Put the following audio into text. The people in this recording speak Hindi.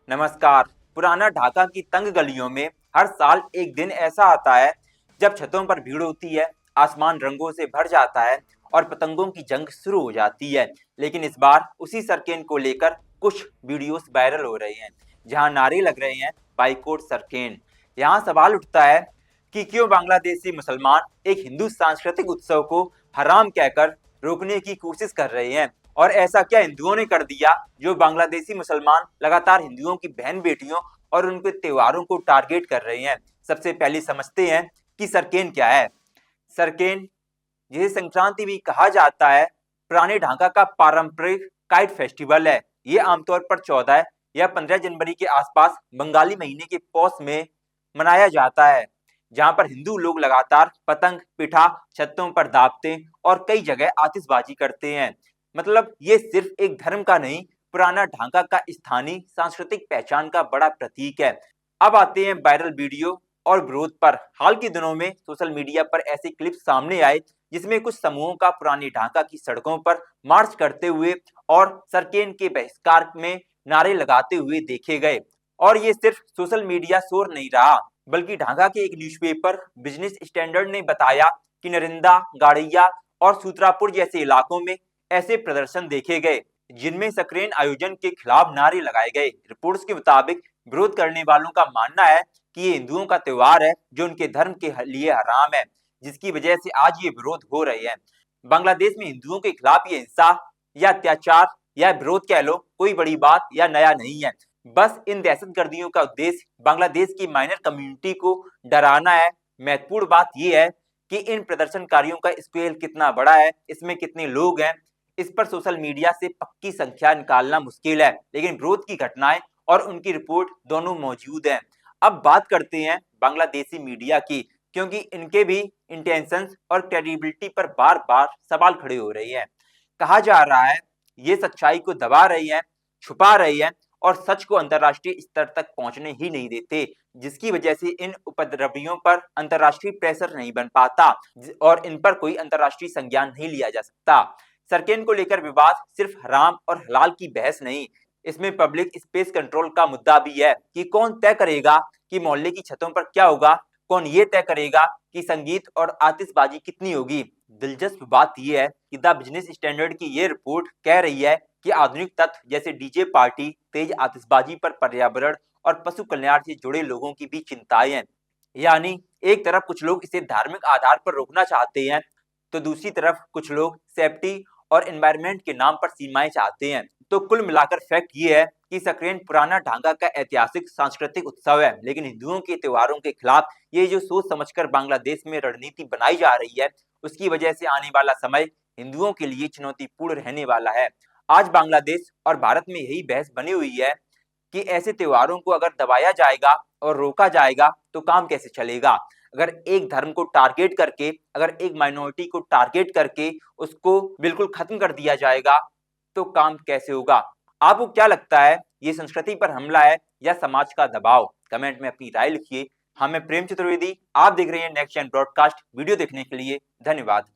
नमस्कार। पुराना ढाका की तंग गलियों में हर साल एक दिन ऐसा आता है जब छतों पर भीड़ होती है, आसमान रंगों से भर जाता है और पतंगों की जंग शुरू हो जाती है। लेकिन इस बार उसी सरकेन को लेकर कुछ वीडियोस वायरल हो रहे हैं, जहां नारे लग रहे हैं बाइकॉट सरकेन। यहाँ सवाल उठता है कि क्यों बांग्लादेशी मुसलमान एक हिंदू सांस्कृतिक उत्सव को हराम कहकर रोकने की कोशिश कर रहे हैं, और ऐसा क्या हिंदुओं ने कर दिया जो बांग्लादेशी मुसलमान लगातार हिंदुओं की बहन बेटियों और उनके त्योहारों को टारगेट कर रहे हैं। सबसे पहले समझते हैं कि सरकेन क्या है। सरकेन, जिसे संक्रांति भी कहा जाता है, पुराने ढाका का पारंपरिक काइट फेस्टिवल है। ये आमतौर पर 14 या 15 जनवरी के आसपास बंगाली महीने के पौष में मनाया जाता है, जहां पर हिंदू लोग लगातार पतंग, पिठा छतों पर दागते और कई जगह आतिशबाजी करते हैं। मतलब ये सिर्फ एक धर्म का नहीं, पुराना ढाका का स्थानीय सांस्कृतिक पहचान का बड़ा प्रतीक है। अब आते हैं वायरल वीडियो और विरोध पर। हाल के दिनों में सोशल मीडिया पर ऐसे क्लिप सामने आए जिसमें कुछ समूहों का पुरानी ढाका की सड़कों पर मार्च करते हुए और सरकेन के बहिष्कार में नारे लगाते हुए देखे गए। और ये सिर्फ सोशल मीडिया शोर नहीं रहा, बल्कि ढाका के एक न्यूज़पेपर बिजनेस स्टैंडर्ड ने बताया कि नरिंदा, गाड़िया और सूत्रापुर जैसे इलाकों में ऐसे प्रदर्शन देखे गए जिनमें सरकेन आयोजन के खिलाफ नारे लगाए गए। रिपोर्ट्स के मुताबिक विरोध करने वालों का मानना है कि ये हिंदुओं का त्योहार है जो उनके धर्म के लिए हराम है, जिसकी वजह से आज ये विरोध हो रहे हैं। बांग्लादेश में हिंदुओं के खिलाफ ये हिंसा या अत्याचार या विरोध कह लो, कोई बड़ी बात या नया नहीं है। बस इन दहशतगर्दियों का उद्देश्य बांग्लादेश की माइनर कम्युनिटी को डराना है। महत्वपूर्ण बात यह है कि इन प्रदर्शनकारियों का स्केल कितना बड़ा है, इसमें कितने लोग हैं, इस पर सोशल मीडिया से पक्की संख्या निकालना मुश्किल है, लेकिन विरोध की घटनाएं और उनकी रिपोर्ट दोनों मौजूद हैं। अब बात करते हैं बांग्लादेशी मीडिया की, क्योंकि इनके भी इंटेंशंस और क्रेडिबिलिटी पर बार बार सवाल खड़े हो रहे हैं। कहा जा रहा है ये सच्चाई को दबा रही है, छुपा रही है और सच को अंतर्राष्ट्रीय स्तर तक पहुंचने ही नहीं देते, जिसकी वजह से इन उपद्रवियों पर अंतर्राष्ट्रीय प्रेशर नहीं बन पाता और इन पर कोई अंतर्राष्ट्रीय संज्ञान नहीं लिया जा सकता। सरकेन को लेकर विवाद सिर्फ हराम और हलाल की बहस नहीं, इसमें पब्लिक स्पेस कंट्रोल का मुद्दा भी है कि कौन तय करेगा कि मोहल्ले की छतों पर क्या होगा, कौन ये तय करेगा कि संगीत और आतिशबाजी कितनी होगी। दिलचस्प बात यह है कि द बिजनेस स्टैंडर्ड की ये रिपोर्ट कह रही है कि आधुनिक तत्व जैसे डीजे पार्टी, तेज आतिशबाजी पर पर्यावरण और पशु कल्याण से जुड़े लोगों की भी चिंताएं हैं। यानी एक तरफ कुछ लोग इसे धार्मिक आधार पर रोकना चाहते हैं, तो दूसरी तरफ कुछ लोग सेफ्टी और एनवायरनमेंट के नाम पर सीमाएं चाहते हैं। तो कुल मिलाकर फैक्ट ये है कि सरकेन पुराना ढाका का ऐतिहासिक सांस्कृतिक उत्सव है, लेकिन हिंदुओं के त्योहारों के खिलाफ ये जो सोच समझकर बांग्लादेश में रणनीति बनाई जा रही है, उसकी वजह से आने वाला समय हिंदुओं के लिए चुनौतीपूर्ण रहने वाला है। आज बांग्लादेश और भारत में यही बहस बनी हुई है कि ऐसे त्योहारों को अगर दबाया जाएगा और रोका जाएगा तो काम कैसे चलेगा। अगर एक धर्म को टारगेट करके, अगर एक माइनॉरिटी को टारगेट करके उसको बिल्कुल खत्म कर दिया जाएगा तो काम कैसे होगा। आपको क्या लगता है, ये संस्कृति पर हमला है या समाज का दबाव? कमेंट में अपनी राय लिखिए। हाँ, मैं प्रेम चतुर्वेदी, आप देख रहे हैं नेक्स्ट जेन ब्रॉडकास्ट। वीडियो देखने के लिए धन्यवाद।